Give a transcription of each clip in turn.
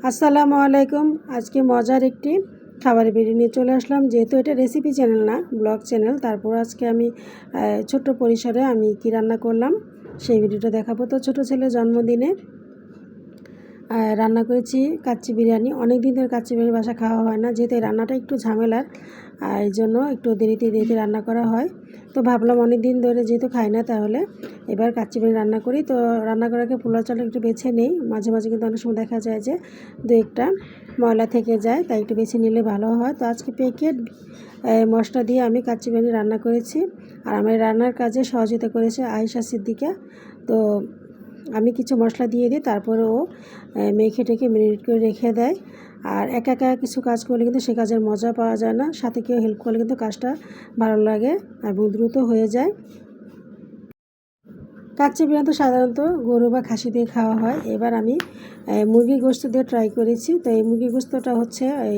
আসসালামু আলাইকুম। আজকে মজার একটি খাবারের ভিডিও নিয়ে চলে আসলাম। যেহেতু এটা রেসিপি চ্যানেল না, ব্লগ চ্যানেল, তারপর আজকে আমি ছোট্ট পরিসরে আমি কি রান্না করলাম সেই ভিডিওটা দেখাবো। তো ছোটো ছেলের জন্মদিনে রান্না করেছি কাচ্চি বিরিয়ানি। অনেক দিন ধরে কাচ্চি বিরিয়ানি বাসা খাওয়া হয় না, যেহেতু এই রান্নাটা একটু ঝামেলার, এই জন্য একটু দেরিতে রান্না করা হয়। তো ভাবলাম অনেক দিন ধরে যেহেতু খাই না, তাহলে এবার কাচ্চি বিরিয়ানি রান্না করি। তো রান্না করার আগে পোলাও চালটা একটু বেছে নেই। মাঝে মাঝে কিন্তু অনেক সময় দেখা যায় যে দু একটা ময়লা থেকে যায়, তাই একটু বেছে নিলে ভালো হয়। তো আজকে প্যাকেট মশলা দিয়ে আমি কাচ্চি বিরিয়ানি রান্না করেছি। আর আমার রান্নার কাজে সহযোগিতা করেছে আয়েশা সিদ্দিকা। তো আমি কিছু মশলা দিয়ে দিই, তারপরে ও মেখে টেখে মেরিনেট করে রেখে দেয়। আর একা একা কিছু কাজ করলে কিন্তু সে কাজের মজা পাওয়া যায় না, সাথে কেউ হেল্প করলে কিন্তু কাজটা ভালো লাগে এবং দ্রুত হয়ে যায়। কাচ্চি বিরিয়ানি তো সাধারণত গরু বা খাসি দিয়ে খাওয়া হয়। এবার আমি মুরগির গোশত দিয়ে ট্রাই করেছি। তো এই মুরগির গোশতটা হচ্ছে এই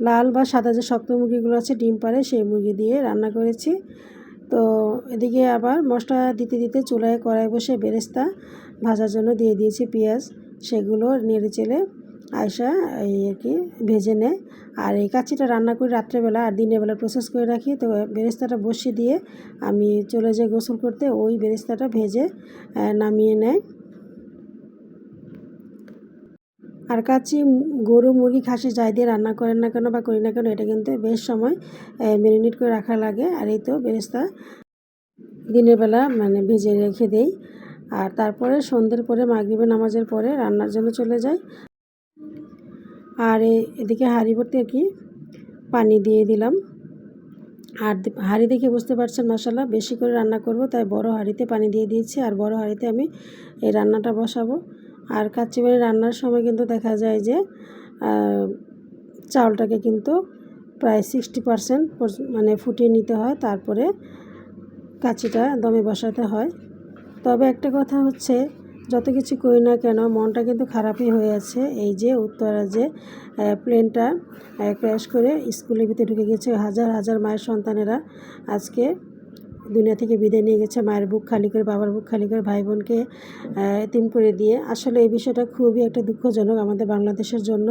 লাল বা সাদা যে শক্ত মুরগিগুলো আছে ডিম পারে, সেই মুরগি দিয়ে রান্না করেছি। তো এদিকে আবার মশলা দিতে দিতে চুলায় কড়াই বসে বেরেস্তা ভাজার জন্য দিয়ে দিয়েছি পেঁয়াজ, সেগুলো নেড়ে চেড়ে আয়সা এই আর কি ভেজে নেয়। আর এই কাচ্চিটা রান্না করি রাত্রেবেলা, আর দিনের বেলা প্রসেস করে রাখি। তো বেরেস্তাটা বসিয়ে দিয়ে আমি চলে যাই গোসল করতে, ওই বেরেস্তাটা ভেজে নামিয়ে নেয়। আর কাচ্চি গরু মুরগি খাসি যাই দিয়ে রান্না করেন না কেন বা করি না কেন, এটা কিন্তু বেশ সময় ম্যারিনেট করে রাখা লাগে। আর এই তো বেরেস্তা দিনের বেলা ভেজে রেখে দেই। আর তারপরে সন্ধ্যের পরে মাগরিবের নামাজের পরে রান্নার জন্য চলে যাই। আর এদিকে হাঁড়ি ভর্তি আর কি পানি দিয়ে দিলাম। আর হাঁড়ি দেখে বুঝতে পারছেন মাশাআল্লাহ বেশি করে রান্না করব, তাই বড় হাঁড়িতে পানি দিয়ে দিয়েছি। আর বড় হাঁড়িতে আমি এই রান্নাটা বসাবো। আর কাচ্চি বিরিয়ানি রান্নার সময় কিন্তু দেখা যায় যে চাউলটাকে কিন্তু প্রায় 60% ফুটিয়ে নিতে হয়, তারপরে কাচ্চিটা দমে বসাতে হয়। তবে একটা কথা হচ্ছে, যত কিছু করি না কেন মনটা কিন্তু খারাপই হয়ে আছে। এই যে উত্তরা যে প্লেনটা ক্র্যাশ করে স্কুলের ভিতরে ঢুকে গেছে, হাজার হাজার মায়ের সন্তানেরা আজকে দুনিয়া থেকে বিদায় নিয়ে গেছে, মায়ের বুক খালি করে, বাবার বুক খালি করে, ভাই বোনকে এতিম করে দিয়ে। আসলে এই বিষয়টা খুবই একটা দুঃখজনক আমাদের বাংলাদেশের জন্য।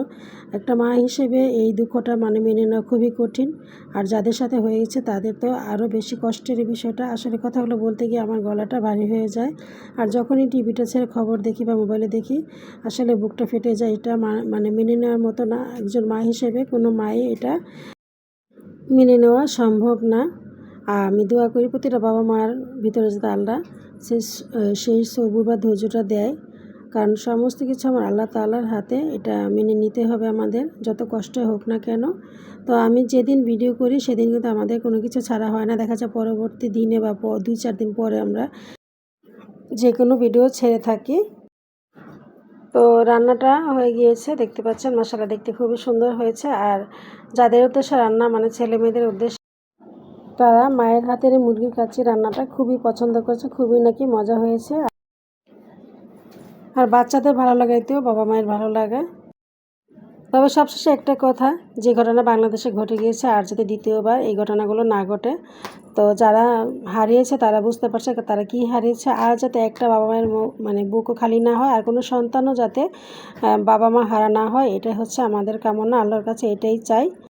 একটা মা হিসেবে এই দুঃখটা মেনে নেওয়া খুবই কঠিন। আর যাদের সাথে হয়ে গেছে তাদের তো আরও বেশি কষ্টের এই বিষয়টা। আসলে কথাগুলো বলতে গিয়ে আমার গলাটা ভারী হয়ে যায়। আর যখনই টিভিটা ছেড়ে খবর দেখি বা মোবাইলে দেখি, আসলে বুকটা ফেটে যায়। এটা মেনে নেওয়ার মতো না। একজন মা হিসেবে কোনো মাই এটা মেনে নেওয়া সম্ভব না। আর আমি দোয়া করি প্রতিটা বাবা মার ভিতরে যাতে আল্লাহ সেই সবুর বা ধৈর্যটা দেয়, কারণ সমস্ত কিছু আমার আল্লাহ তাআলার হাতে। এটা মেনে নিতে হবে আমাদের, যত কষ্ট হোক না কেন। তো আমি যেদিন ভিডিও করি সেদিন কিন্তু আমাদের কোনো কিছু ছাড়া হয় না। দেখা যায় পরবর্তী দিনে বা 2-4 দিন পরে আমরা যে কোনো ভিডিও ছেড়ে থাকি। তো রান্নাটা হয়ে গিয়েছে, দেখতে পাচ্ছেন মাশাআল্লাহ দেখতে খুবই সুন্দর হয়েছে। আর যাদের উদ্দেশ্যে রান্না, ছেলে মেয়েদের উদ্দেশ্যে, তারা মায়ের হাতের মুরগির কাচ্চি রান্নাটা খুবই পছন্দ করেছে, খুবই নাকি মজা হয়েছে। আর বাচ্চাদের ভালো লাগাইতেও বাবা মায়ের ভালো লাগে। তবে সবশেষে একটা কথা, যে ঘটনা বাংলাদেশে ঘটে গিয়েছে আর যাতে দ্বিতীয়বার এই ঘটনাগুলো না ঘটে। তো যারা হারিয়েছে তারা বুঝতে পারছে তারা কি হারিয়েছে। আর যাতে একটা বাবা মায়ের বুকও খালি না হয়, আর কোনো সন্তানও যাতে বাবা মা হারা না হয়, এটাই হচ্ছে আমাদের কামনা। আল্লাহর কাছে এটাই চাই।